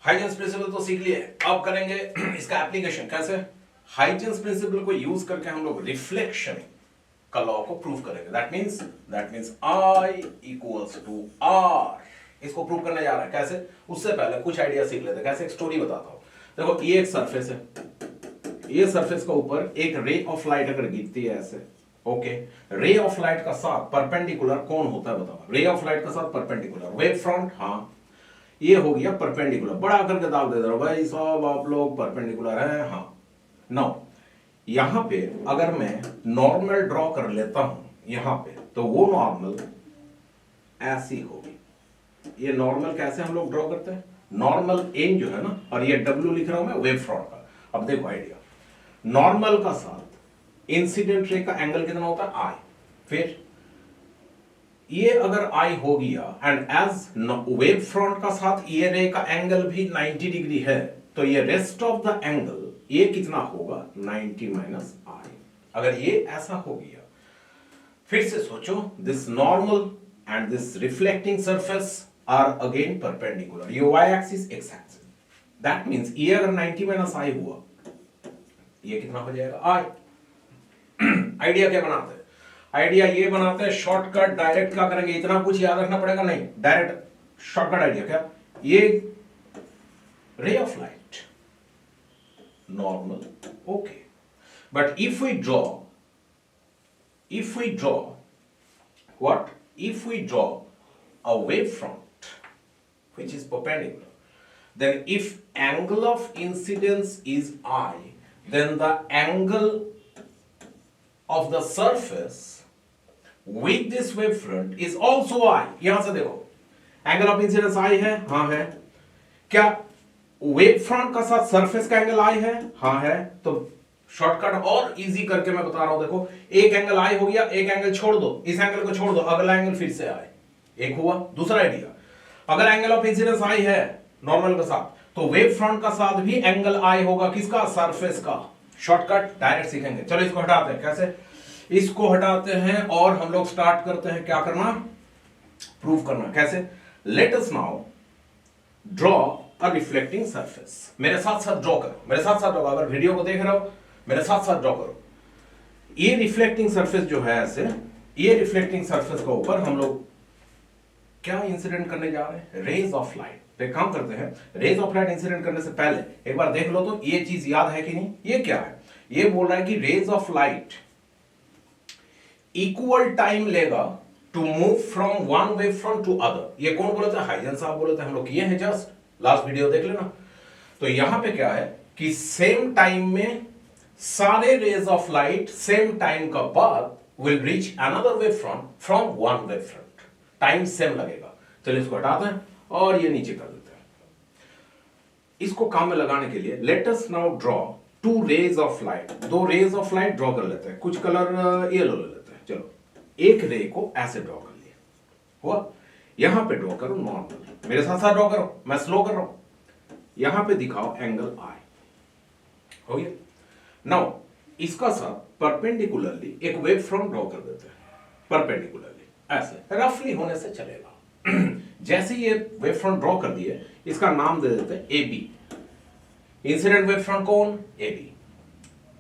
Huygens principal तो सीख लिए, अब करेंगे इसका एप्लीकेशन। कैसे? हाइजेंस प्रिंसिपल को यूज करके हम लोग रिफ्लेक्शन का लॉ को प्रूव करेंगे। That means I equals to R। इसको प्रूव करने जा रहा है। कैसे? उससे पहले कुछ आइडिया सीख लेते हैं। कैसे? एक स्टोरी बताता हूं। देखो, ये एक सरफेस है, ये सरफेस के ऊपर एक रे ऑफ लाइट अगर गिरती है ऐसे, ओके, रे ऑफ लाइट का साथ परपेंडिकुलर कौन होता है बताओ? रे ऑफ लाइट का साथ परपेंडिकुलर वेव फ्रंट। हाँ, ये हो गया परपेंडिकुलर। बड़ा करके दाब दे दो भाई साहब, आप लोग परपेंडिकुलर है। हाँ, नाउ यहां पे अगर मैं नॉर्मल ड्रॉ कर लेता हूं यहां पे, तो वो नॉर्मल ऐसी होगी। ये नॉर्मल कैसे हम लोग ड्रॉ करते हैं? नॉर्मल एन जो है ना, और ये डब्ल्यू लिख रहा हूं मैं वेव फ्रंट का। अब देखो आइडिया, नॉर्मल का साथ इंसिडेंट रे का एंगल कितना होता है? आई। फिर ये अगर आई हो गया एंड एज वेव फ्रंट का साथ ये रे का एंगल भी 90 डिग्री है, तो ये रेस्ट ऑफ द एंगल ये कितना होगा? 90 माइनस आई। अगर ये ऐसा हो गया, फिर से सोचो, this normal and this reflecting surface are again perpendicular. ये y axis x axis. That means ये अगर 90 माइनस आई हुआ, ये कितना हो जाएगा? आई। आइडिया क्या बनाते हैं? आइडिया ये बनाते हैं शॉर्टकट। डायरेक्ट क्या करेंगे? इतना कुछ याद रखना पड़ेगा नहीं, डायरेक्ट शॉर्टकट आइडिया। क्या? ये ray of light normal, okay, but if we draw what? If we draw a wavefront which is perpendicular, then if angle of incidence is I, then the angle of the surface with this wavefront is also I। यहां से देखो, angle of incidence I है। हाँ है। क्या wave front का साथ surface का एंगल I है? हाँ है। तो शॉर्टकट और इजी करके मैं बता रहा हूं। देखो, एक एंगल I हो गया, एक एंगल छोड़ दो, इस एंगल को छोड़ दो, अगला एंगल फिर से I। एक हुआ। दूसरा आइडिया, अगर एंगल ऑफ इंसिडेंस I है नॉर्मल के साथ, तो वेव फ्रंट का साथ भी एंगल I होगा। किसका? सरफेस का। शॉर्टकट डायरेक्ट सीखेंगे। चलो इसको हटाते हैं। कैसे? इसको हटाते हैं और हम लोग स्टार्ट करते हैं क्या करना? प्रूव करना। कैसे? Late us now draw a reflecting surface. मेरे साथ साथ ड्रॉ करो, मेरे साथ साथ ड्रॉ। अगर वीडियो को देख रहे हो मेरे साथ साथ ड्रॉ करो। ये रिफ्लेक्टिंग सरफेस जो है ऐसे, ये रिफ्लेक्टिंग सरफेस के ऊपर हम लोग क्या इंसिडेंट करने जा रहे हैं? Rays of light. तो एक काम करते हैं, रेज ऑफ लाइट इंसिडेंट करने से पहले एक बार देख लो तो ये चीज याद है कि नहीं। ये क्या है? ये बोल रहा है कि rays of light equal time लेगा to move from one wave front to other. ये कौन बोले थे? हाइजेंस साहब बोले थे। हम लोग किए हैं, जस्ट लास्ट वीडियो देख लेना। तो यहां पे क्या है कि सेम टाइम में सारे rays of light same time का बाद will reach another wave front from one wave front. Time same लगेगा। चलिए इसको हटाते हैं और ये नीचे कर देते हैं। इसको काम में लगाने के लिए let us now draw two rays of light. दो रेज ऑफ लाइट ड्रॉ कर लेते हैं। कुछ कलर येलो ले लेते हैं। चलो, एक रे को ऐसे ड्रॉ कर लिया। हुआ? यहां पे ड्रॉ करो नॉर्मल। मेरे साथ साथ ड्रॉ करो, मैं स्लो कर रहा हूं। यहां पे दिखाओ एंगल आई। हो गया? नाउ इसका साथ परपेंडिकुलरली एक वेव फ्रंट ड्रॉ कर देते हैं। परपेंडिकुलरली ऐसे रफली होने से चलेगा। जैसे ये वेव फ्रंट ड्रॉ कर दिए, इसका नाम दे देते हैं AB। इंसिडेंट वेव फ्रंट कौन? AB।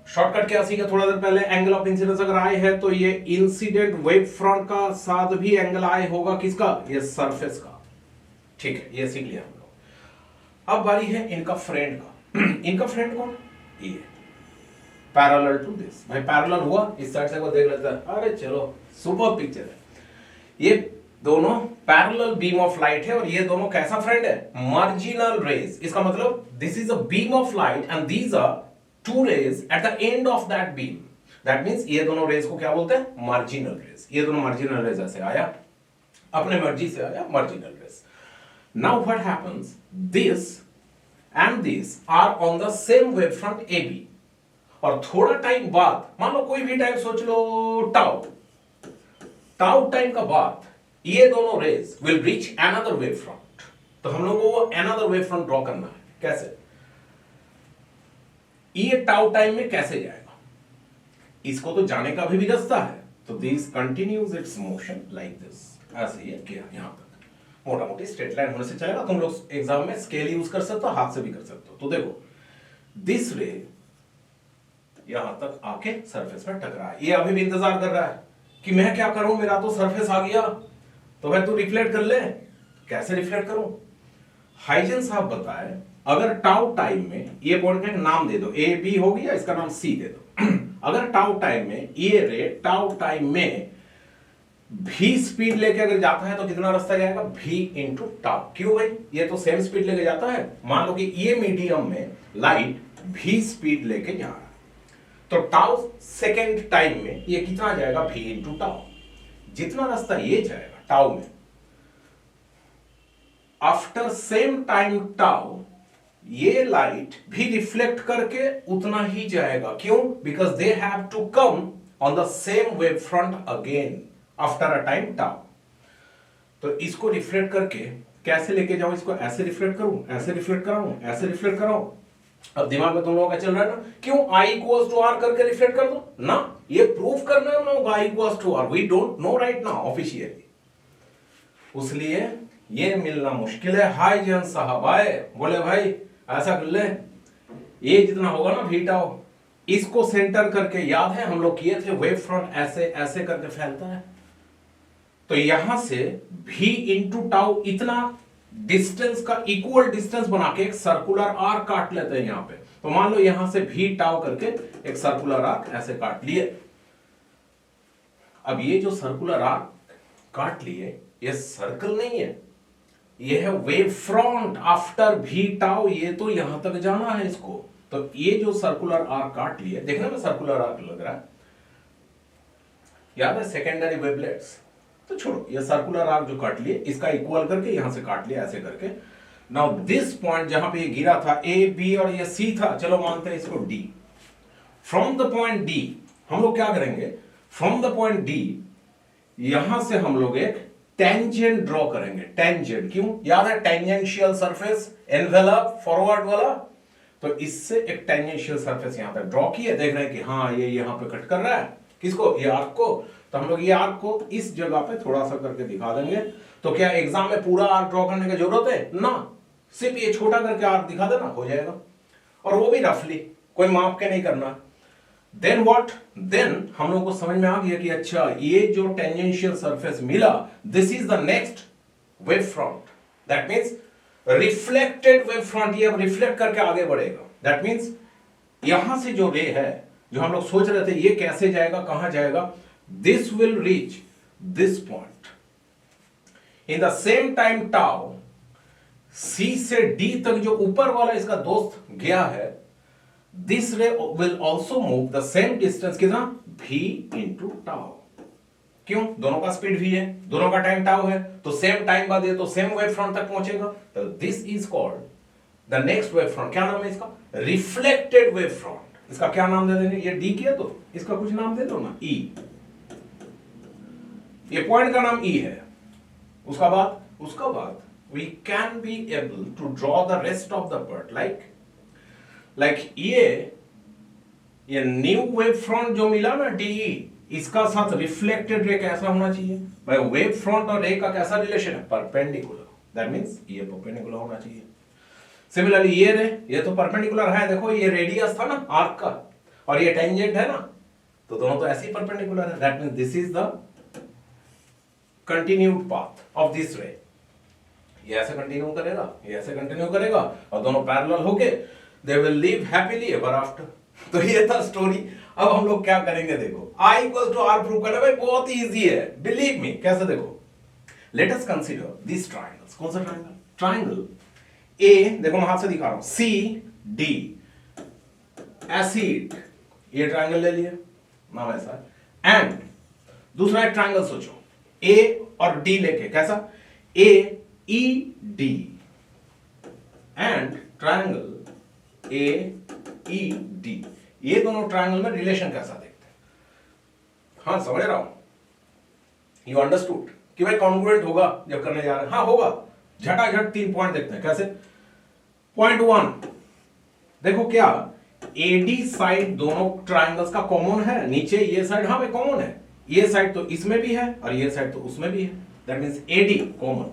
शॉर्टकट क्या सीखा थोड़ा देर पहले? एंगल ऑफ इंसिडेंस अगर I है तो ये इंसिडेंट वेव फ्रंट का साथ भी एंगल I होगा। किसका? ये सरफेस का। ठीक है, ये सीख लिया हम लोग। अब बारी है इनका फ्रेंड का। इनका फ्रेंड कौन? ये पैरेलल टू दिस। भाई पैरेलल हुआ, इस साइड से को देख लेता है। अरे चलो, सुपर पिक्चर है। ये दोनों पैरेलल बीम ऑफ लाइट है और ये दोनों कैसा फ्रेंड है? Marginal rays. इसका मतलब this is a beam of light and these are two rays at the end of that beam. That means ये दोनों रेज को क्या बोलते हैं? Marginal rays. ये दोनों मार्जिनल रेज ऐसे आया, अपने मर्जी से आया marginal rays. Now what happens? This and this are on the same wave front AB। और थोड़ा टाइम बाद, मान लो कोई भी टाइम सोच लो, टाउ टाइम का बाद ये दोनों rays will reach another wave front. तो हम लोगों को अनदर वेव फ्रंट ड्रॉ करना है। कैसे? ये टाउ टाइम में कैसे जाएगा? इसको तो जाने का भी रास्ता है, तो this continues it's motion like this, ऐसे ही किया यहां तक। मोटा मोटी स्ट्रेट लाइन होने से चलेगा। तुम लोग एग्जाम में स्केल यूज कर सकते हो, हाथ से भी कर सकते हो। तो देखो दिस रे यहां तक आके सरफेस में टकरा है, ये अभी भी इंतजार कर रहा है कि मैं क्या करूं, मेरा तो सरफेस आ गया, तो भाई तू रिफ्लेक्ट कर ले। कैसे रिफ्लेक्ट करूं? हाइजन साहब बताए अगर टाउ टाइम में, ये पॉइंट का एक नाम दे दो, ए बी हो गया, इसका नाम सी दे दो। अगर टाउ टाइम में ये रे टाउ टाइम में भी स्पीड लेके अगर जाता है तो कितना रास्ता जाएगा? भी इंटू टाउ। क्यों भाई? ये तो सेम स्पीड लेके जाता है। मान लो कि ये मीडियम में लाइट भी स्पीड लेके जा रहा है, तो टाउ सेकेंड टाइम में ये कितना जाएगा? भी इंटू टाउ। जितना रास्ता ये जाएगा टाउ में, आफ्टर सेम टाइम टाउ ये लाइट भी रिफ्लेक्ट करके उतना ही जाएगा। क्यों? Because they have to come on the same wave front again after a time tau. तो इसको रिफ्लेक्ट करके कैसे लेके जाऊं? इसको ऐसे रिफ्लेक्ट करूं, ऐसे रिफ्लेक्ट कराऊं, ऐसे रिफ्लेक्ट कराऊं। अब दिमाग में तुम लोगों का चल रहा है ना, क्यों I इक्वल्स टू R करके रिफ्लेक्ट कर दो ना। ये प्रूव करना है हम लोगों को I equals to R, we don't know right now officially, उसलिए ये मिलना मुश्किल है। हाय जन साहब आए, बोले भाई ऐसा कर ले, ये जितना होगा ना भी टाउ, इसको सेंटर करके, याद है हम लोग किए थे, वेव फ्रंट ऐसे ऐसे करके फैलता है, तो यहां से भी इंटू टाउ इतना डिस्टेंस का इक्वल डिस्टेंस बना के एक सर्कुलर आर्क काट लेते हैं यहां पे। तो मान लो यहां से भी टाउ करके एक सर्कुलर आर्क ऐसे काट लिए। अब ये जो सर्कुलर आर्क काट लिए, ये सर्कल नहीं है, ये है वेव फ्रंट आफ्टर भी टाउ, ये तो यहां तक जाना है इसको। तो ये जो सर्कुलर आर्क काट लिए, देखना में सर्कुलर आर्क लग रहा है, याद है सेकेंडरी वेवलेट्स, तो छोड़ो, ये सर्कुलर आर्क जो काट लिए इसका इक्वल करके यहां से काट लिया ऐसे करके। नाउ दिस पॉइंट जहां पे ये गिरा था ए बी और ये सी था, चलो मानते हैं इसको D. From the point D हम लोग क्या करेंगे? फ्रॉम द पॉइंट डी यहां से हम लोग एक टेंजेंट ड्रॉ करेंगे। टेंजेंट क्यों? याद है टेंजेंशियल सरफेस एनवेलप फॉरवर्ड वाला, तो इससे एक टेंजेंशियल सरफेस यहां पर ड्रॉ किया। देख रहे हैं कि हाँ ये यहां पे कट कर रहा है, किसको? ये आर्क को। तो हम लोग ये आर्क को इस जगह पे थोड़ा सा करके दिखा देंगे। तो क्या एग्जाम में पूरा आर्क ड्रॉ करने की जरूरत है ना? सिर्फ ये छोटा करके आर्क दिखा देना, हो जाएगा, और वो भी रफली, कोई माप के नहीं करना। Then what? देन हम लोग को समझ में आ गया कि अच्छा ये जो टेंजेंशियल सरफेस मिला, this is the next wave front, that means reflected wave front. ये अब रिफ्लेक्ट करके आगे बढ़ेगा, दैट मींस यहां से जो रे है, जो हम लोग सोच रहे थे ये कैसे जाएगा, कहां जाएगा, this will reach this point in the same time tau C से D तक जो ऊपर वाला इसका दोस्त गया है, this ray will also move the same distance, कितना? v into tau। क्यों? दोनों का स्पीड v है, दोनों का टाइम टाउ है, तो सेम टाइम बाद ये तो सेम वेव फ्रंट तक पहुंचेगा। तो this is called the next wave front. क्या नाम है इसका? Reflected wave front. इसका क्या नाम दे देंगे? ये D किया तो इसका कुछ नाम दे दो ना, E। ये पॉइंट का नाम E है। उसका बाद we can be able to draw the rest of the part like ये न्यू वेव फ्रंट जो मिला ना DE, इसका साथ रिफ्लेक्टेड रे कैसा होना चाहिए भाई? वेव फ्रंट और रे का कैसा रिलेशन है? परपेंडिकुलर, दैट मींस ये परपेंडिकुलर होना चाहिए। सिमिलरली ये रे, ये तो परपेंडिकुलर है, देखो ये रेडियस था ना आर्क का, और ये टेंजेंट है ना, तो दोनों तो ऐसे ही परपेंडिकुलर है, that means this is the continued path of this रे। ये ऐसे कंटिन्यू करेगा, ये ऐसे कंटिन्यू करेगा, और दोनों पैरेलल होके they will live happily ever after. तो ये था स्टोरी। अब हम लोग क्या करेंगे, देखो I equal to R prove करना भाई बहुत इजी है, बिलीव मी। कैसे? देखो, let us consider this triangles. कौन सा ट्रायंगल? ट्रायंगल A, देखो मैं हाथ से दिखा रहा हूं, C D एसिड, ये ट्रायंगल ले लिए नाम ऐसा। एंड दूसरा एक ट्रायंगल सोचो, A और D लेके, कैसा? A E D and triangle A E D। ये दोनों ट्रायंगल में रिलेशन कैसा देखते हैं? हाँ समझ रहा हूं, यू अंडरस्टूड कि भाई कॉन्ग्रुएंट होगा जब करने जा रहे हैं। हाँ होगा, झटाझट 3 पॉइंट देखते हैं। कैसे? पॉइंट 1 देखो, क्या एडी साइड दोनों ट्राइंगल्स का कॉमन है, नीचे ये साइड हाँ कॉमन है, ये साइड तो इसमें भी है और ये साइड तो उसमें भी है, दैट मींस एडी कॉमन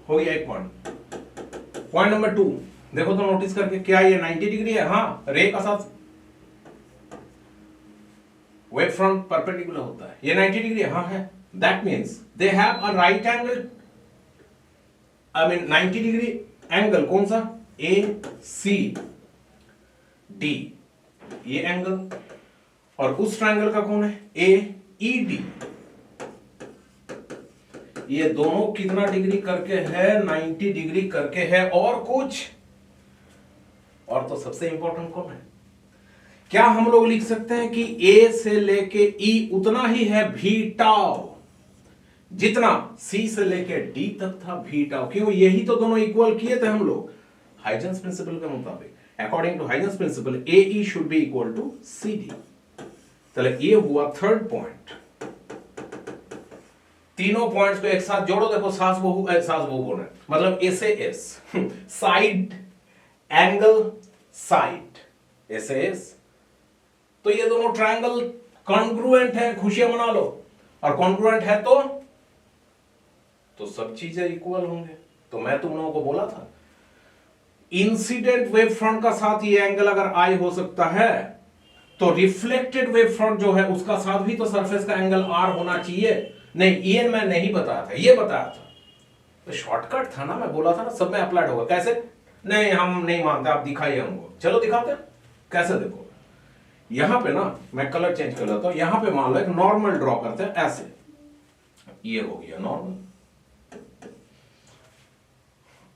हो गया एक पॉइंट। पॉइंट नंबर 2 देखो तो नोटिस करके, क्या ये 90 डिग्री है? हाँ, रे का साथ वेव फ्रंट परपेंडिकुलर होता है, ये 90 डिग्री है, हाँ है, that means they have a right angle, I mean 90 degree angle, कौन सा? ए सी डी, ये एंगल, और उस ट्रायंगल का कौन है? ए ई डी, ये दोनों कितना डिग्री करके है? 90 डिग्री करके है। और कुछ और तो सबसे इंपॉर्टेंट कौन है? क्या हम लोग लिख सकते हैं कि ए से लेके ई उतना ही है भी टाउ जितना सी से लेके डी तक था भी टाउ? क्यों? यही तो दोनों इक्वल किए थे हम लोग हाइजेंस प्रिंसिपल के मुताबिक। According to Huygens principle A E should be equal to C D. चले, ये हुआ थर्ड पॉइंट। तीनों पॉइंट्स को एक साथ जोड़ो, देखो सास बहु बोल रहे, मतलब ए से एस, साइड एंगल साइड, ए से एस, तो ये दोनों ट्रायंगल कॉन्ग्रुएंट है, खुशियां मना लो। और कॉन्ग्रुएंट है तो सब चीजें इक्वल होंगे। तो मैं तुम लोगों को बोला था इंसिडेंट वेव फ्रंट का साथ ये एंगल अगर आई हो सकता है, तो रिफ्लेक्टेड वेव फ्रंट जो है उसका साथ भी तो सरफेस का एंगल आर होना चाहिए। नहीं, ये मैं नहीं बताया था, ये बताया था, तो शॉर्टकट था ना, मैं बोला था ना, सब में अप्लाइड होगा। कैसे? नहीं, हम नहीं मानते, आप दिखाइए हमको। चलो दिखाते हैं कैसे। देखो यहां पे ना मैं कलर चेंज कर लेता हूं, यहां पे मान लो एक नॉर्मल ड्रॉ करते हैं ऐसे, ये हो गया नॉर्मल।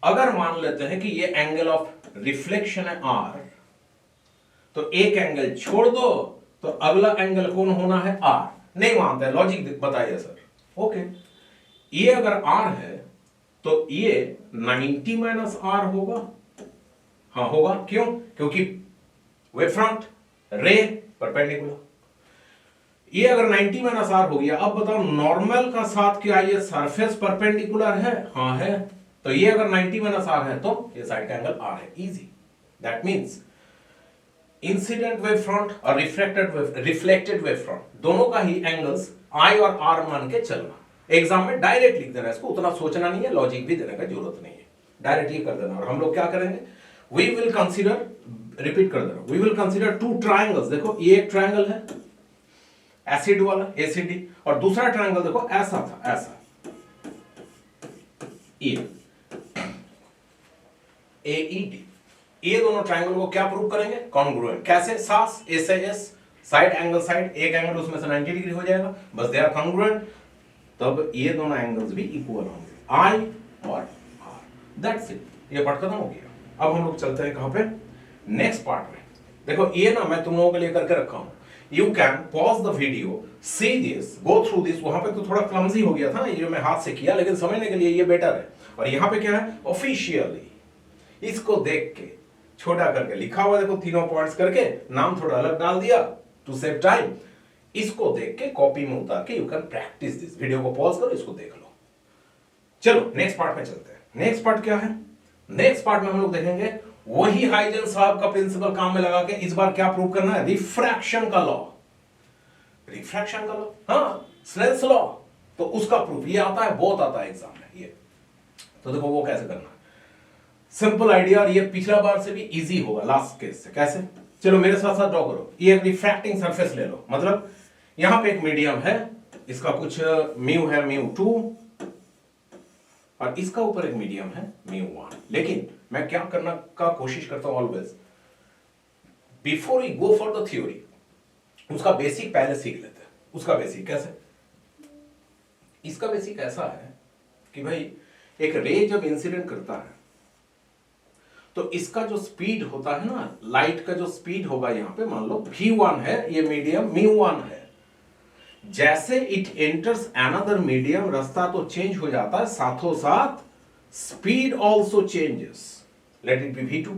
अगर मान लेते हैं कि ये एंगल ऑफ रिफ्लेक्शन है आर, तो एक एंगल छोड़ दो तो अगला एंगल कौन होना है? आर। नहीं मानते, लॉजिक बताइए सर। ओके, ये अगर आर है तो ये 90 माइनस आर होगा। हाँ होगा, क्यों? क्योंकि वेव फ्रंट रे परपेंडिकुलर। ये अगर 90 माइनस आर हो गया, अब बताओ नॉर्मल का साथ क्या ये सरफेस परपेंडिकुलर है? हाँ है। तो ये अगर 90 माइनस आर है तो ये साइड का एंगल आर है, easy. That means incident wave front और रिफ्लेक्टेड वेव फ्रंट दोनों का ही एंगल्स आई और आर मान के चलना। एग्जाम में डायरेक्ट लिख देना, इसको उतना सोचना नहीं है, लॉजिक भी देने की जरूरत नहीं है, डायरेक्ट ये कर देना। और हम लोग क्या करेंगे? वी विल कंसीडर, रिपीट कर देना, we will consider two triangles. देखो ये एक ट्रायंगल है एसिड वाला एसीडी, और दूसरा ट्रायंगल देखो ऐसा था, ऐसा एईडी। ये दोनों ट्रायंगल को क्या प्रूव करेंगे? कॉन्ग्रुएंट। कैसे? सास ए से एस, साइड एंगल साइड, एक एंगल उसमें से 90 डिग्री हो जाएगा, बस दे आर कॉन्ग्रुएंट, तब ये दोनों एंगल्स भी इक्वल होंगे, आई और आर। दैट्स इट, ये पार्ट खत्म हो गया। अब हम लोग चलते हैं कहां पे? नेक्स्ट पार्ट में। देखो ये ना मैं तुम लोगों के लिए करके रखा हूं, you can pause the video, see this, go through this. वहां पे तो थोड़ा क्लमजी हो गया था ना, ये मैं हाथ से किया, लेकिन समझने के लिए ये बेटर है। और यहां पे क्या है? ऑफिशियली इसको देख के छोटा करके लिखा हुआ, देखो तीनों पॉइंट्स करके, नाम थोड़ा अलग डाल दिया टू सेव टाइम। इसको देख के कॉपी में उतार के you can practice this. Video को पॉज करो, इसको देख लो। चलो नेक्स्ट पार्ट में चलते हैं। नेक्स्ट पार्ट क्या है? नेक्स्ट पार्ट में हम लोग देखेंगे वही हाइजेंस साहब का प्रिंसिपल काम में लगा के इस बार क्या प्रूव करना है? रिफ्रैक्शन का लॉ। रिफ्रैक्शन का लॉ, हाँ, स्नेल्स लॉ, तो उसका प्रूफ ये आता है, बहुत आता है एग्जाम में ये। तो देखो वो कैसे करना है, सिंपल आइडिया, और ये पिछला बार से भी इजी होगा लास्ट केस से। कैसे? चलो मेरे साथ साथ ड्रॉ करो। ये एक रिफ्रैक्टिंग सरफेस ले लो, मतलब यहां पे एक मीडियम है, इसका कुछ म्यू है, म्यू2, और इसका ऊपर एक मीडियम है म्यू1। लेकिन मैं क्या करना का कोशिश करता हूं always, before you go for the theory, उसका बेसिक पहले सीख लेते हैं। उसका बेसिक कैसे? इसका बेसिक ऐसा है कि भाई एक रे जब इंसिडेंट करता है तो इसका जो स्पीड होता है ना, लाइट का जो स्पीड होगा, यहां पे मान लो v1 है, ये मीडियम म्यू1 है। जैसे इट एंटर्स अनदर मीडियम, रास्ता तो चेंज हो जाता है, साथों साथ speed also changes, let it be v2।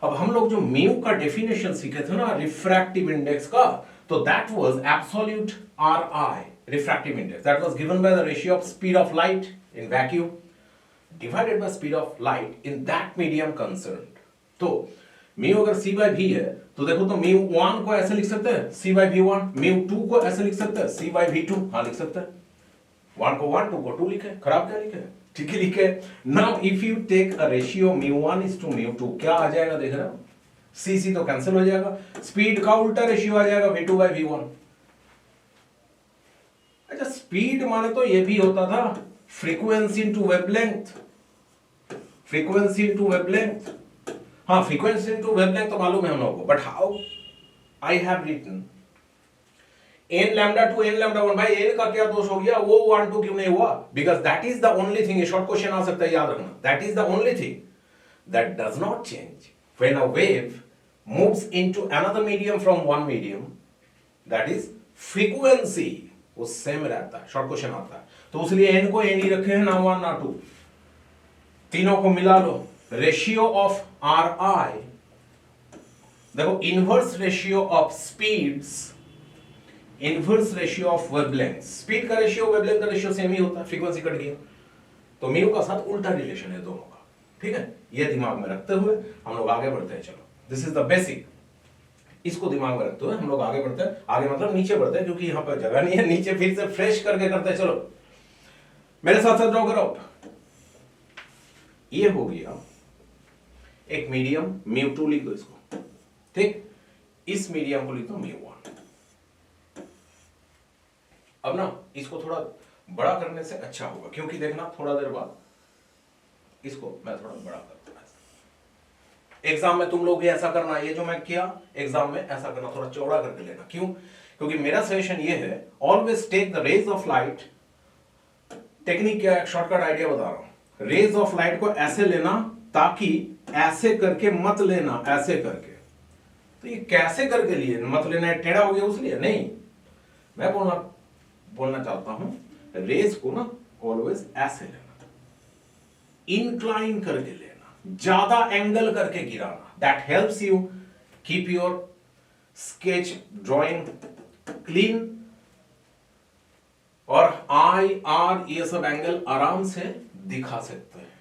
अब हम लोग जो म्यू का डेफिनेशन सीखे थे ना रिफ्रैक्टिव इंडेक्स का, तो that was absolute RI, refractive index, that was given by the ratio of speed of light in vacuum divided by speed of light in that medium concerned। तो mu अगर c bye v है तो देखो तो mu 1 को ऐसे लिख सकते हैं c बाय v1, म्यू 2 को ऐसे लिख सकते हैं c बाय v2, हाँ लिख सकते हैं। 1 को 1, 2 को 2 लिखे, खराब क्या लिखे, ठीक ही लिखे। Now if you take a ratio μ1 mu 2 क्या आ जाएगा देख रहे हो, c तो कैंसिल हो जाएगा, स्पीड का उल्टा रेशियो आ जाएगा v2 बाय v1। अच्छा स्पीड माने तो ये भी होता था frequency into wavelength, frequency into wavelength, हाँ फ्रीक्वेंसी इनटू वेवलेंथ तो मालूम है हम लोगों को, but how I have written n lambda to n lambda 1, भाई n का क्या दोष हो गया, वो 1 2 क्यों नहीं हुआ, because that is the only thing, ये शॉर्ट क्वेश्चन आ सकता है याद रखना, that is the only thing that does not change when a wave moves into another medium from one medium, that is frequency, वो सेम रहता है, short question आता है। तो इसलिए n को n ही रखे हैं, ना 1 ना 2, तीनों को मिला लो, रेशियो ऑफ आर आई, देखो inverse ratio of speeds, inverse ratio of wavelength, speed का रेशियो वेवलेंथ का रेशियो सेम ही होता है, फ्रीक्वेंसी कट गया तो म्यू का साथ उल्टा रिलेशन है दोनों का, ठीक है। ये दिमाग में रखते हुए हम लोग आगे बढ़ते हैं, चलो दिस इज द बेसिक, इसको दिमाग में रखते हुए हम लोग आगे बढ़ते हैं, आगे मतलब नीचे बढ़ते हैं क्योंकि यहां पर जगह नहीं है, नीचे फिर से फ्रेश करके करते हैं। चलो मेरे साथ साथ ड्रॉ करो, ये हो गया एक मीडियम μ2 लिख दो इसको, ठीक, इस मीडियम को लिख दो μ1। अब ना इसको थोड़ा बड़ा करने से अच्छा होगा, क्योंकि देखना थोड़ा देर बाद इसको मैं थोड़ा बड़ा करता हूं। एग्जाम में तुम लोग भी ऐसा करना, ये जो मैं किया एग्जाम में ऐसा करना, थोड़ा चौड़ा करके लेना। क्यों? क्योंकि मेरा सजेशन ये है, always take the rays of light, technique क्या है, शॉर्टकट आइडिया बता रहा हूं, रेज ऑफ लाइट को ऐसे लेना, ताकि ऐसे करके मत लेना, ऐसे करके। तो ये कैसे करके लिए मत लेना, टेढ़ा हो गया उसलिए नहीं, मैं बोलना चाहता हूं रेज को ना ऑलवेज ऐसे लेना, इंक्लाइन करके लेना, ज्यादा एंगल करके गिराना, that helps you keep your sketch drawing clean, और आई आर ये सब एंगल आराम से दिखा सकते हैं।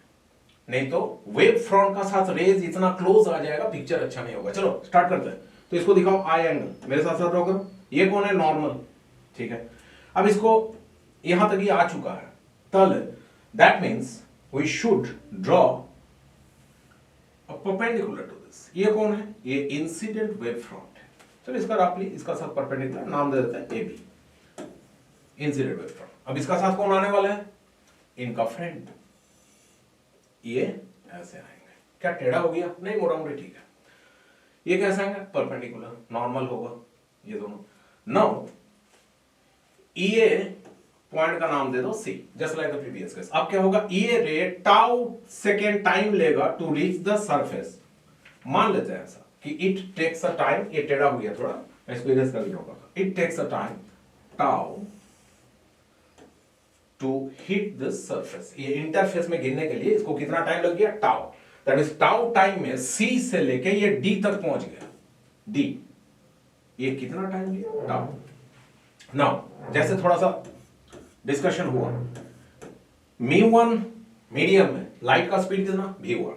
नहीं तो वेव फ्रंट का साथ रेज इतना क्लोज आ जाएगा, पिक्चर अच्छा नहीं होगा। चलो स्टार्ट करते हैं। तो इसको दिखाओ आई एंगल, मेरे साथ साथ ड्रॉ करो। ये कौन है? नॉर्मल, ठीक है। अब इसको यहां तक ये आ चुका है तल, that means we should draw a perpendicular to this. ये कौन है? ये इंसिडेंट वेव फ्रंट है। चलो इसका रफली इसका साथ परपेंडिकुलर नाम दे देते हैं A B, incident wave front. अब इसका साथ कौन आने वाला है? इनका फ्रेंड। ये ऐसे आएंगे। क्या टेढ़ा हो गया? नहीं, मोटा मोटी ठीक है। ये कैसे आएंगे? परपेंडिकुलर, नॉर्मल होगा ये दोनों। नाउ ये पॉइंट का नाम दे दो C, just like the previous case. अब क्या होगा? ये रे टाउ सेकेंड टाइम लेगा टू रीच द सरफेस। मान लेते हैं ऐसा कि इट टेक्स अ टाइम, ये टेढ़ा हो गया थोड़ा, मैं इसको इरेज करके होगा। It takes a time tau to hit this surface. ये इंटरफेस में गिरने के लिए इसको कितना टाइम लग गया? Tau. That is tau time में सी से लेके ये डी तक पहुंच गया। डी ये कितना टाइम लिया? टाउ। नाउ जैसे थोड़ा सा डिस्कशन हुआ, μ1 मीडियम में लाइट का स्पीड कितना? v1।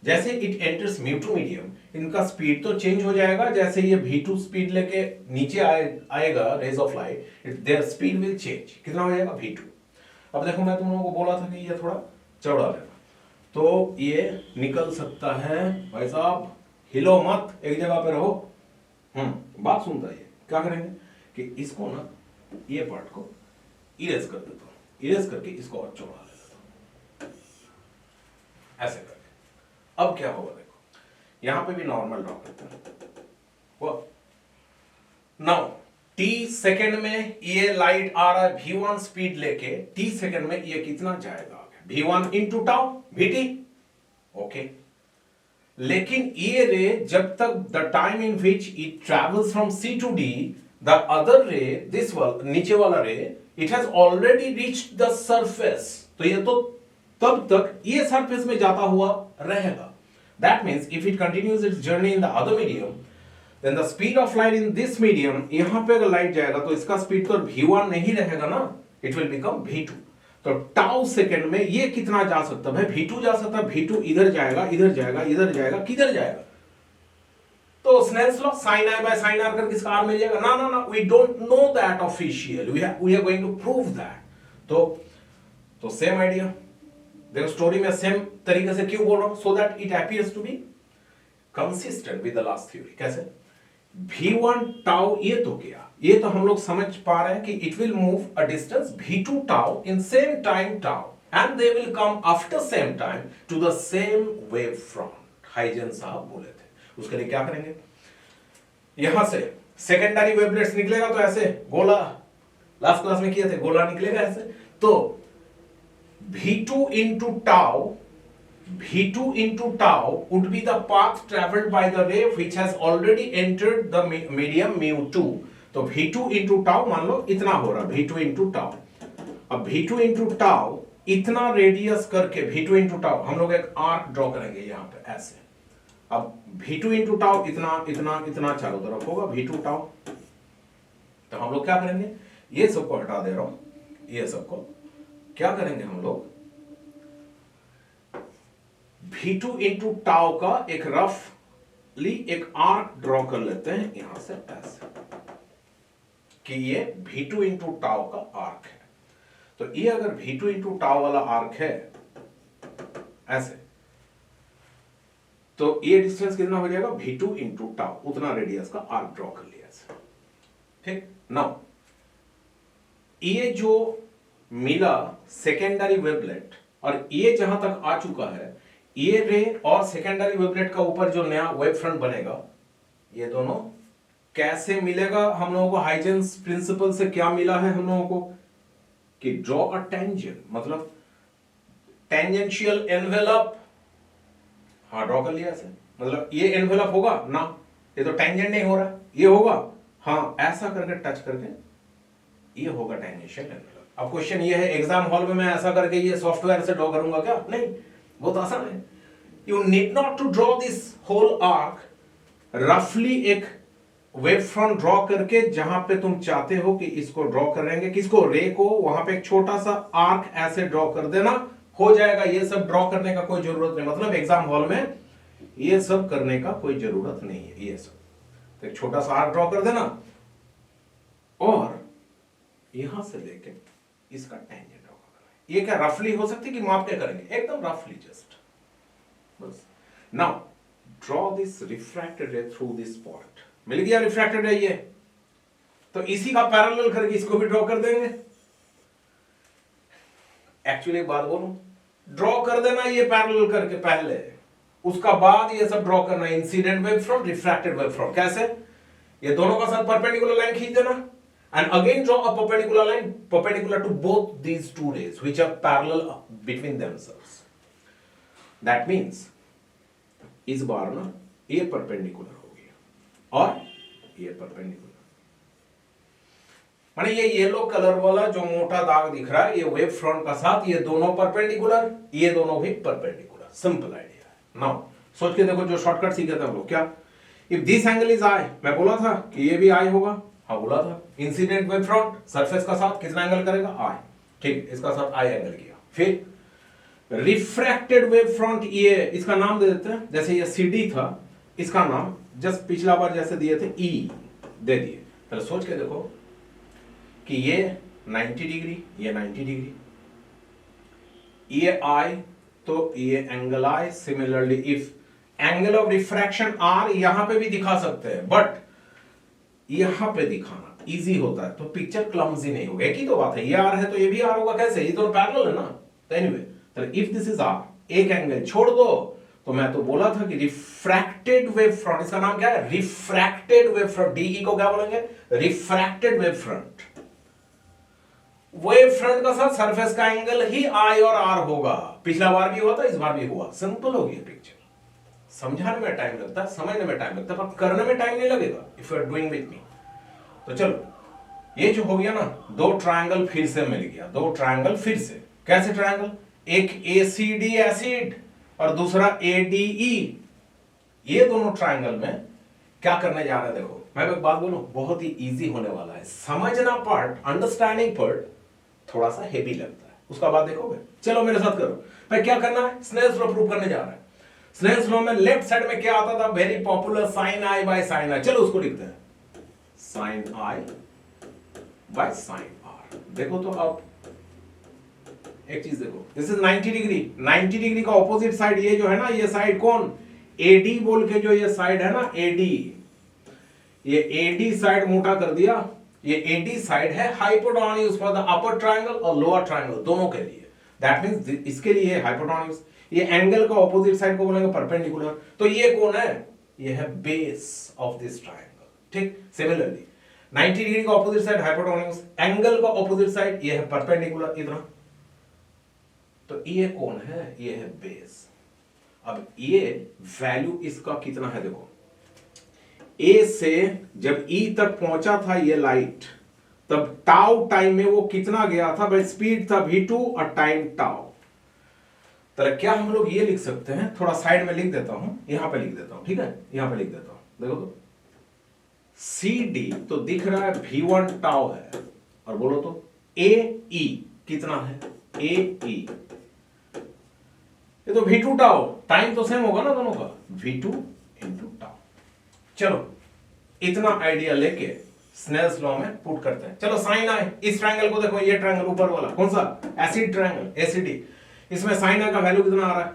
जैसे इट एंटर्स μ2 मीडियम, इनका स्पीड तो चेंज हो जाएगा। जैसे ये v2 स्पीड लेके नीचे आएगा rays of light, their speed will change. कितना हो जाएगा? v2। अब देखो मैं तुम लोगों को बोला था कि ये थोड़ा चौड़ा लेना, तो ये निकल सकता है। भाई साहब हिलो मत, एक जगह पे रहो। बात सुनता है। क्या करेंगे कि इसको ना, ये पार्ट को इरेज कर देता हूं, इरेज करके इसको और चौड़ा ले लेता हूं, ऐसे करके। अब क्या होगा देखो, यहां पे भी नॉर्मल ड्रॉ करते हैं वो। नाउ t सेकंड में ये लाइट आ रहा है v1 स्पीड लेके, t सेकंड में ये कितना जाएगा आगे? v1 into tau vt, okay. लेकिन ये रे जब तक the time in which it travels from c to d, the other ray, this वाला नीचे वाला ray, it has already reached the surface. तो ये तो तब तक ये सरफेस में जाता हुआ रहेगा। That means if it continues it's journey in the other medium, then the speed of light in this medium, यहां पे अगर लाइट जाएगा तो इसका स्पीड तो v1 नहीं रहेगा ना, it will become v2। तो टाउ सेकंड में ये कितना जा सकता है? v2 जा सकता है। v2 इधर जाएगा, इधर जाएगा, इधर जाएगा, किधर जाएगा? तो Snell's law sin i by sin r करके इसका r मिल जाएगा ना ना ना, we don't know that official, we are going to prove that. तो सेम आइडिया देखो, स्टोरी में सेम तरीके से क्यों बोल रहा हूं, so that it appears to be consistent with the last theory. कैसे v1 टाउ, ये तो क्या, ये तो हम लोग समझ पा रहे हैं कि it will move a distance v2 tau in same time tau and they will come after same time to the same wave front. Huygens साहब बोले थे। उसके लिए क्या करेंगे, यहां से सेकेंडरी वेवलेट्स निकलेगा तो ऐसे गोला, लास्ट क्लास में किए थे, गोला निकलेगा ऐसे, तो v2 into tau, v2 into tau would be the path traveled by the ray which has already entered the medium mu2। तो v2 into tau मान लो इतना हो रहा, v2 into tau। अब v2 into tau इतना रेडियस करके, v2 into tau हम लोग एक आर्क ड्रॉ करेंगे यहां पे ऐसे। अब v2 into tau इतना इतना इतना चारों तरफ होगा v2 tau। तो हम लोग क्या करेंगे, ये सबको हटा दे रहा हूं, ये सबको क्या करेंगे हम लोग, v2 into tau का एक रफली एक आर्क ड्रॉ कर लेते हैं यहां से ऐसे, कि ये v2 into tau का आर्क है। तो ये अगर v2 into tau वाला आर्क है ऐसे, तो ये डिस्टेंस कितना हो जाएगा, v2 into tau, उतना रेडियस का आर्क ड्रॉ कर लिया ऐसे। ठीक, नाउ ये जो मिला सेकेंडरी वेवलेट और ये जहां तक आ चुका है, ये रे और सेकेंडरी वेवलेट का ऊपर जो नया वेव फ्रंट बनेगा, ये दोनों कैसे मिलेगा हम लोगों को, हाइजेंस प्रिंसिपल से क्या मिला है हम लोगों को कि ड्रॉ अ टेंजेंट, मतलब टेंजेंशियल एनवेलप। हाँ ड्रॉ कर लिया ऐसे, मतलब ये एनवेलप होगा ना, ये तो टेंजेंट नहीं हो रहा, ये होगा, हाँ ऐसा करके टच करके ये होगा टेंजेंशियल एनवेलप। अब क्वेश्चन ये है, एग्जाम हॉल में मैं ऐसा करके ये सॉफ्टवेयर से ड्रॉ करूंगा क्या, नहीं, बहुत आसान है। You need not to draw this whole arc, रफली एक वेव फ्रंट ड्रॉ करके जहां पे तुम चाहते हो कि इसको ड्रॉ करेंगे, किसको, रे को, वहां पे एक छोटा सा आर्क ऐसे ड्रॉ कर देना, हो जाएगा। ये सब ड्रॉ करने का कोई जरूरत नहीं, मतलब एग्जाम हॉल में ये सब करने का कोई जरूरत नहीं है। ये सब तो एक छोटा सा आर्क ड्रॉ कर देना और यहां से लेके इसका टेंजेंट ड्रॉ करना। ये क्या रफली हो सकती है कि माप के करेंगे, एकदम रफली जस्ट बस। Now draw this refracted ray through this point, मिल गया रिफ्रैक्टेड रे ये, तो इसी का पैरेलल करके इसको भी ड्रॉ कर देंगे। एक्चुअली एक बात बोलूं, ड्रॉ कर देना ये पैरेलल करके पहले, उसका बाद ये सब ड्रॉ करना, incident wave front, refracted wave front. कैसे, ये दोनों का साथ परपेंडिकुलर लाइन खींच देना and again draw a perpendicular line perpendicular to both these two rays which are parallel between themselves। that means इस बार ना ये परपेंडिकुलर हो गया और ये परपेंडिकुलर, माने ये येलो कलर वाला जो मोटा दाग दिख रहा है ये वेव फ्रंट का साथ, ये दोनों परपेंडिकुलर, ये दोनों भी परपेंडिकुलर। सिंपल आइडिया है। नाउ सोच के देखो, जो शॉर्टकट सीखे थे हम लोग, क्या, if this angle is I, मैं बोला था कि ये भी आई होगा, हाँ बोला था। इंसिडेंट वेव फ्रंट सरफेस का साथ कितना एंगल करेगा, आई, ठीक, इसका साथ आई एंगल किया। फिर रिफ्रैक्टेड वेव फ्रंट, ये इसका नाम दे देते हैं, जैसे ये CD था, इसका नाम जस्ट पिछला बार जैसे दिए थे E दे दिए। पहले सोच के देखो कि ये 90 डिग्री, ये 90 डिग्री, ये I तो ये angle I। Similarly if angle of refraction R यहां पे भी दिखा सकते हैं, बट यहां पे दिखाना इजी होता है तो पिक्चर क्लमजी नहीं होगा। एक ही तो बात है, ये आर है तो ये भी आर होगा, कैसे, ये तो पैरेलल है ना। तो एनीवे, तो इफ दिस इज आर, एक एंगल छोड़ दो, तो मैं तो बोला था कि रिफ्रैक्टेड वेव फ्रंट, इसका नाम क्या है, रिफ्रैक्टेड वेव फ्रंट। डीई को क्या बोलेंगे, refracted wave front. Wave front का साथ सरफेस का एंगल ही आई और आर होगा। पिछला बार भी हुआ था, इस बार भी हुआ। सिंपल हो गया पिक्चर। समझाने में टाइम लगता है, समझने में टाइम लगता है, पर करने में टाइम नहीं लगेगा if you are doing with me. तो चलो, ये जो हो गया ना, दो ट्रायंगल फिर से मिल गया, दो ट्रायंगल फिर से। कैसे ट्रायंगल, एक ACD एसिड और दूसरा ADE। ये दोनों ट्रायंगल में क्या करने जा रहे हैं, देखो मैं एक बात बोलूं, बहुत ही इजी होने वाला है। समझना पार्ट, अंडरस्टैंडिंग पार्ट थोड़ा सा हेवी लगता है, उसका बाद देखोगे। चलो मेरे साथ करो। भाई क्या करना है, स्नेल्स लॉ प्रूव करने जा रहा है। स्नेल्स लॉ में लेफ्ट साइड में क्या आता था, very popular, sine i by sine r. चलो उसको लिखते हैं, sine i by sine r. देखो तो अब एक चीज देखो, दिस इज 90 डिग्री, 90 डिग्री का ऑपोजिट साइड ये जो है ना, ये साइड कौन, एडी बोल के जो ये साइड है ना, एडी, ये एडी साइड मोटा कर दिया, ये एडी साइड है hypotenuse for the upper triangle और लोअर ट्रायंगल दोनों के लिए। दैट मींस इसके लिए हाइपोटेन्यूज, ये एंगल का ऑपोजिट साइड को बोलेंगे परपेंडिकुलर। तो ये कौन है, ये है बेस ऑफ दिस ट्रायंगल। ठीक, सिमिलरली 90 डिग्री का ऑपोजिट साइड हाइपोटेन्यूज, एंगल का ऑपोजिट साइड ये है परपेंडिकुलर इधर। तो ये कौन है, ये है बेस। अब ये वैल्यू इसका कितना है, देखो ए से जब ई तक पहुंचा था ये लाइट, तब टाउ टाइम में वो कितना गया था भाई, स्पीड था v2 और टाइम टाउ। तो क्या हम लोग ये लिख सकते हैं, थोड़ा साइड में लिख देता हूं, यहां पे लिख देता हूं, ठीक है, यहां पे लिख देता हूं। देखो तो सी डी तो दिख रहा है v1 टाउ है, और बोलो तो ए ई कितना है, ए ई, ये तो v2 टाउ, टाइम तो सेम होगा ना दोनों का, v2 इंटू टाउ। चलो इतना आइडिया लेके स्नेल्स लॉ में पुट करते हैं। चलो साइन आई, इस ट्रायंगल को देखो, ये ट्रायंगल ऊपर वाला कौन सा, एसिड ट्रायंगल, एसीडी, इसमें साइन आई का वैल्यू कितना आ रहा है,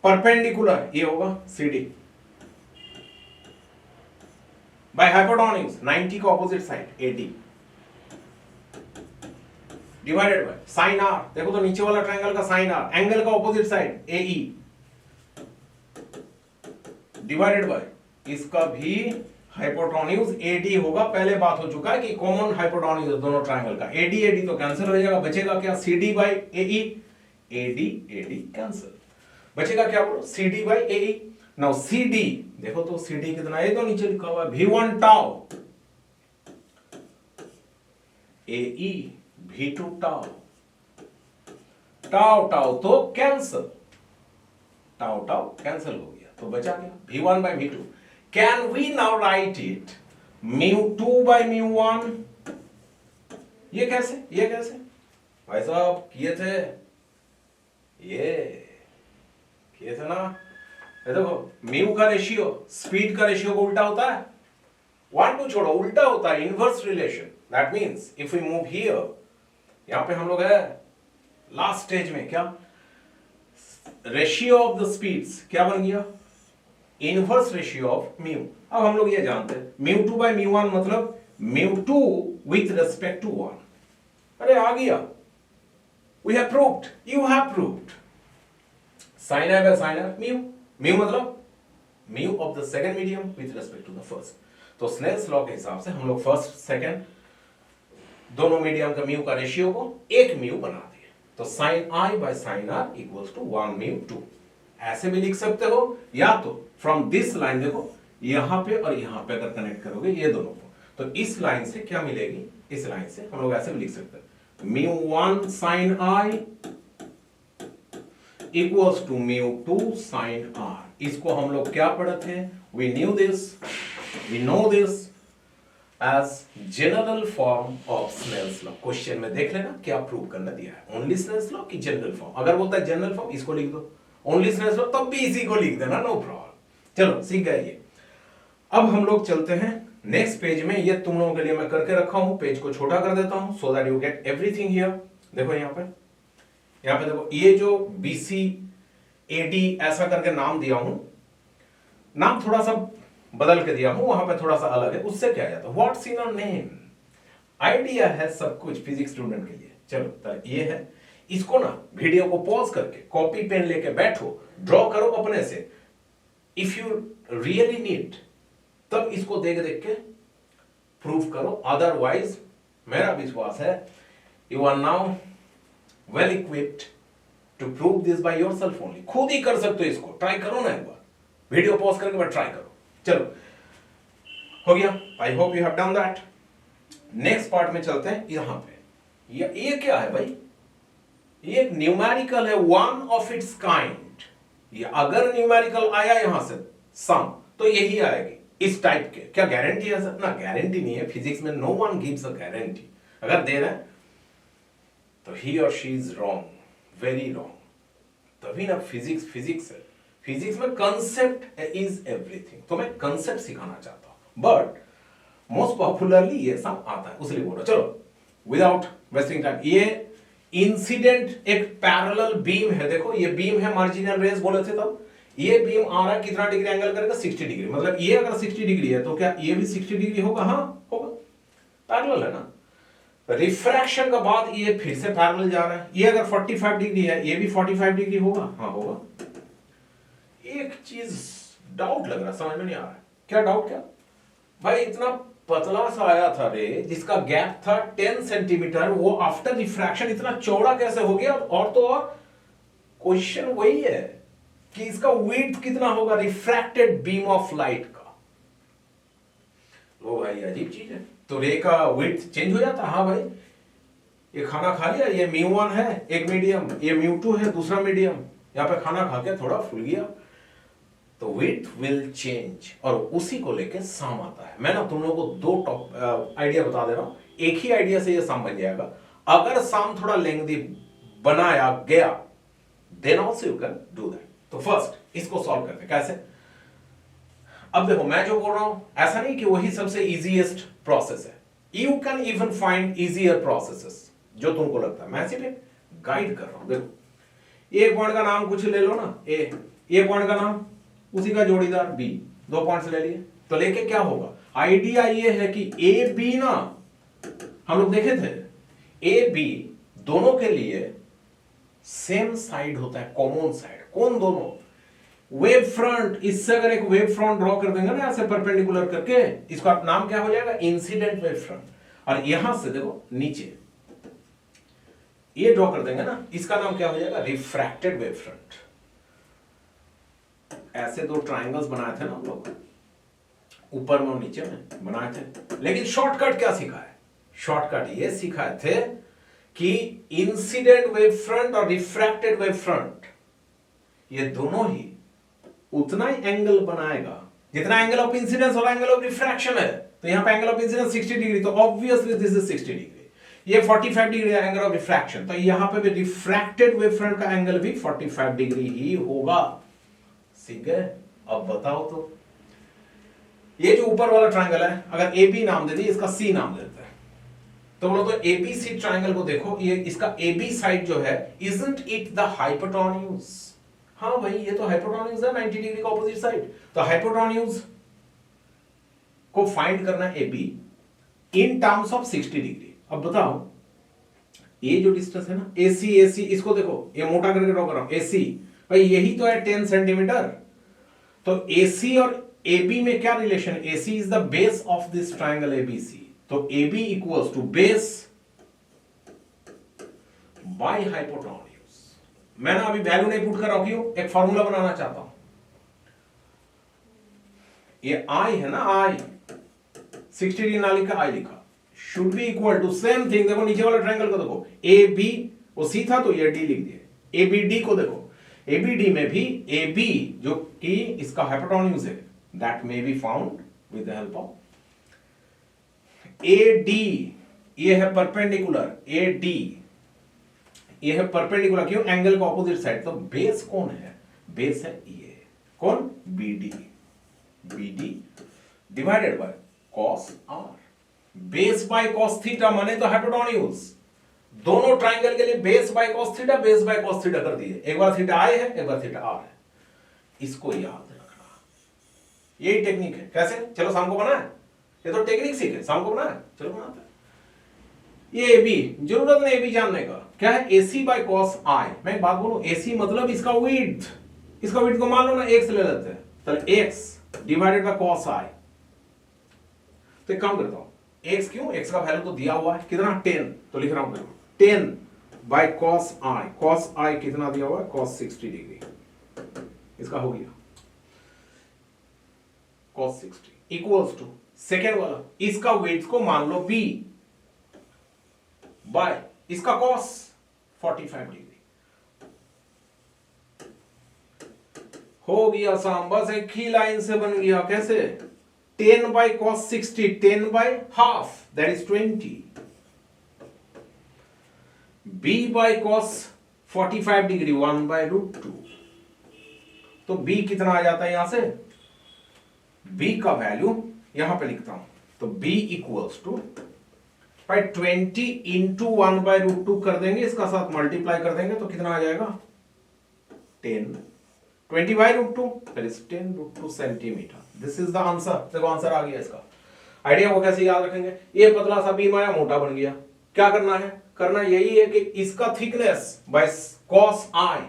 परपेंडिकुलर ये होगा सीडी बाय हाइपोटेन्यूज 90 का opposite side 80 divided by sine r. देखो तो नीचे वाला ट्रायंगल का साइन आर, एंगल का opposite side A E divided by इसका भी हाइपोटेन्यूज एडी होगा। पहले बात हो चुका है कि कॉमन हाइपोटेन्यूज दोनों ट्रायंगल का, एडी एडी तो कैंसिल हो जाएगा, बचेगा क्या, सीडी बाय एई, एडी एडी कैंसिल, बचेगा क्या बोलो, सीडी बाय एई। नाउ सीडी देखो तो सीडी कितना है, तो नीचे लिखा हुआ है v1 tau, A E v2 tau, tau tau तो कैंसिल, टाउ टाउ कैंसिल हो गया, तो बचा क्या v1 by v2। Can we now write it mu2 by mu1? ये कैसे, ये कैसे भाई साहब किए थे, ये किए थे ना, ये देखो म्यू का रेशियो स्पीड का रेशियो को उल्टा होता है, 1 2 छोड़ो, उल्टा होता है, inverse relation. That means if we move here, यहां पे हम लोग है लास्ट स्टेज में, क्या रेशियो ऑफ द स्पीड्स क्या बन गया, इनवर्स रेशियो ऑफ म्यू। अब हम लोग ये जानते हैं म्यू2 बाय म्यू1 मतलब म्यू2 विथ रेस्पेक्ट टू 1। अरे आ गया, we have proved, you have proved, sine i by sine r mu, mu मतलब mu of the second medium with respect to the first. तो स्नेल्स लॉ के हिसाब से हम लोग फर्स्ट सेकंड दोनों मीडियम का म्यू का रेशियो को एक म्यू बना दिए, तो sine i by sine r equals to 1 mu. ऐसे भी लिख सकते हो, या तो फ्रॉम दिस लाइन, देखो यहां पे और यहां पे अगर कनेक्ट करोगे ये दोनों को, तो इस लाइन से क्या मिलेगी, इस लाइन से हम लोग ऐसे भी लिख सकते हैं mu sine i equals to mu sine r. इसको हम लोग क्या पढ़े थे, we knew this, we know this as general form of Snell's law. Question में देख लेना क्या प्रूव करना दिया है, ओनली स्नेल्स लॉ की जनरल फॉर्म। अगर बोलता है जनरल फॉर्म, इसको लिख दो, ओनली स्नेल्स लॉ तब भी इसी को लिख देना, नो प्रॉब्लम। चलो सीख गए ये। अब हम लोग चलते हैं नेक्स्ट पेज में, ये तुम लोगों के लिए मैं करके रखा हूं, पेज को छोटा कर देता हूं so that you get everything here. देखो यहां पे देखो, ये जो बीसी एडी ऐसा करके नाम दिया हूं, नाम थोड़ा सा बदल के दिया हूं, वहां पे थोड़ा सा अलग है, उससे क्या जाता है, what's in your name, idea है सब कुछ फिजिक्स स्टूडेंट के लिए। चलो तो ये है, इसको ना वीडियो को पॉज करके कॉपी पेन लेके बैठो, ड्रॉ करो अपने से, इफ यू रियली नीड तब इसको देख देख के प्रूफ करो, अदरवाइज मेरा विश्वास है you are now well equipped to prove this by yourself only. खुद ही कर सकते हो इसको, ट्राई करो ना एक बार, वीडियो पॉज करके बस ट्राई करो। चलो हो गया, I hope you have done that. Next part में चलते हैं, यहां पे ये क्या है भाई, ये एक न्यूमेरिकल है, वन ऑफ इट्स काइंड। ये अगर न्यूमेरिकल आया यहां से सम, तो यही आएगी इस टाइप के। क्या गारंटी है सर, ना गारंटी नहीं है, फिजिक्स में no one gives a guarantee. अगर दे रहे हैं तो ही और she is wrong, very wrong. तभी ना फिजिक्स है, फिजिक्स में कंसेप्ट इज एवरीथिंग, तो मैं कंसेप्ट सिखाना चाहता हूं, बट मोस्ट पॉपुलरली ये सब आता है, उसलिए बोल रहा। चलो विदाउट वेस्टिंग टाइम, ये इंसिडेंट एक पैरेलल बीम है, देखो ये बीम है, मार्जिनल रेज बोले थे तब, ये बीम आ रहा है कितना डिग्री एंगल करेगा, 60 डिग्री, मतलब ये अगर 60 डिग्री है तो क्या ये भी 60 डिग्री होगा? हाँ होगा, पैरेलल है ना। रिफ्रैक्शन का बाद ये फिर से पैरेलल जा रहा है, ये अगर 45 डिग्री है ये भी 45 डिग्री होगा? हाँ होगा। एक चीज डाउट लग रहा है, समझ में नहीं आ रहा है, क्या डाउट? क्या भाई, इतना पतला सा आया था रे जिसका गैप था 10 सेंटीमीटर, वो आफ्टर रिफ्रैक्शन इतना चौड़ा कैसे हो गया? और तो और क्वेश्चन वही है कि इसका विड्थ कितना होगा रिफ्रैक्टेड बीम ऑफ लाइट का। लो भाई अजीब चीज है, तो रे का विड्थ चेंज हो जाता। हाँ भाई, ये खाना खा लिया, ये μ1 है एक मीडियम, ये μ2 है दूसरा मीडियम, यहां पे खाना खा के थोड़ा फूल गया तो विड्थ विल चेंज, और उसी को लेके सम आता है। मैं ना तुम लोगों को दो आइडिया बता दे रहा हूं, एक ही आइडिया से ये सम बन जाएगा। अगर सम थोड़ा लेंथी बनाया गया then also you can do that. तो फर्स्ट इसको सॉल्व करते हैं कैसे। अब देखो मैं जो बोल रहा हूं ऐसा नहीं कि वही सबसे इजीएस्ट प्रोसेस है, you can even find easier processes जो तुमको लगता है, मैं सिर्फ गाइड कर रहा हूं। देखो एक पॉइंट का नाम कुछ ले लो ना, ए पॉइंट का नाम उसी का जोड़ीदार बी, दो पॉइंट्स ले लिए, तो लेके क्या होगा, आइडिया ये है कि ए बी ना, हम लोग देखे थे ए बी दोनों के लिए सेम साइड होता है, कॉमन साइड। कौन दोनों? Wave front. इससे अगर एक वेव फ्रंट ड्रॉ कर देंगे ना ऐसे परपेंडिकुलर करके, इसका नाम क्या हो जाएगा, इंसिडेंट वेव फ्रंट। और यहां से देखो नीचे ये ड्रॉ कर देंगे ना, इसका नाम क्या हो जाएगा, रिफ्रैक्टेड वेव फ्रंट। ऐसे दो ट्रायंगल्स बनाए थे ना हम लोग, ऊपर में और नीचे में बनाए थे, लेकिन शॉर्टकट क्या सीखा है, शॉर्टकट ये सिखाए थे कि इंसिडेंट वेव फ्रंट और रिफ्रैक्टेड वेव फ्रंट ये दोनों ही उतना ही एंगल बनाएगा जितना एंगल ऑफ इंसिडेंस और एंगल ऑफ रिफ्रैक्शन है। तो यहां पे एंगल ऑफ इंसिडेंस 60 डिग्री, तो ऑब्वियसली दिस इज 60 डिग्री, ये 45 डिग्री है एंगल ऑफ रिफ्रैक्शन, तो यहां पे भी रिफ्रैक्टेड वेव फ्रंट का एंगल भी 45 डिग्री ही होगा। ठीक है, अब बताओ तो ये जो ऊपर वाला ट्रायंगल है, अगर ए बी नाम दे दिए, इसका सी नाम देते हैं, तो बोलो तो एबीसी ट्रायंगल को देखो, ये इसका एबी साइड जो है, इजंट इट द हाइपोटेन्यूज? हाँ भाई ये तो हाइपोटेन्यूज है, 90 डिग्री का ऑपोजिट साइड। तो हाइपोटेन्यूज को फाइंड करना है A B in terms of 60 degree. अब बताओ ये जो डिस्टेंस है ना एसी, एसी इसको देखो, ये मोटा करके ड्रॉ कर रहा हूं, एसी भाई यही तो है 10 सेंटीमीटर। तो एसी और एबी में क्या रिलेशन है, AC is the base of this triangle ABC, तो AB equals to base by hypotenuse. मैं ना अभी वैल्यू नहीं पुट कर रहा हूं, एक फॉर्मूला बनाना चाहता हूं। ये आई है ना, आई 60 डिग्री ना लिखा, आई लिखा, should be equal to same thing. देखो नीचे वाला ट्रायंगल को देखो, ए बी वो सी था तो ये डी लिख दिए, ए बी डी को देखो, एबीडी में भी AB जो कि इसका हाइपोटेन्यूज है, that may be found with the help of AD, ये है परपेंडिकुलर, AD ये है परपेंडिकुलर, क्यों, एंगल का ऑपोजिट साइड। तो बेस कौन है, बेस है ये, कौन, BD, BD divided by cos R, base by cos theta माने तो हाइपोटेन्यूज। दोनों ट्रायंगल के लिए base by cos theta, base by cos theta कर दिए, एक बार थीटा I है एक बार थीटा R है, इसको याद रखना, यही टेक्निक है। कैसे, चलो शाम को बनाए, ये तो टेक्निक सीखे, शाम को बनाए, चलो बनाते हैं। ये AB, जरूरत नहीं AB जानने का, क्या है, AC बाय cos I। मैं एक बात बोलूं, AC मतलब इसका विड्थ, इसका विड्थ को मान लो ना x ले लेते हैं, तो x divided by cos I। तो एक काम करता हूं, x क्यों, x का वैल्यू तो दिया हुआ है, कितना, 10, तो लिख रहा हूं 10 by cos I, cos I कितना दिया हुआ है, cos 60 डिग्री, इसका हो गया cos 60 इक्वल्स टू सेकेंड वाला, इसका वेट को मान लो b बाय इसका cos 45 डिग्री। हो गया आसान, बस एक ही लाइन से बन गया। कैसे, 10 बाय cos 60, 10 बाय half that is 20, b by cos 45 degree 1 by √2। तो b कितना आ जाता है यहां से, b का वैल्यू यहां पे लिखता हूं, तो b इक्वल्स टू भाई 20 इंटू 1/√2 कर देंगे, इसका साथ मल्टीप्लाई कर देंगे तो कितना आ जाएगा 10, 20/√2 that is 10√2 centimetre. This is the answer. देखो आंसर आ गया इसका। आइडिया को कैसे याद रखेंगे, ये पतला सा बीम आया, मोटा बन गया, क्या करना है, करना यही है कि इसका थिकनेस बाय cos i,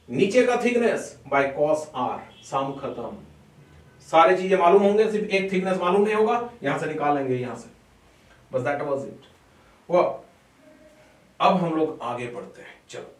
नीचे का थिकनेस बाय cos r, सम खत्म। सारी चीजें मालूम होंगे, सिर्फ एक थिकनेस मालूम नहीं होगा, यहां से निकालेंगे यहां से, बस दैट वाज इट। वो अब हम लोग आगे बढ़ते हैं, चलो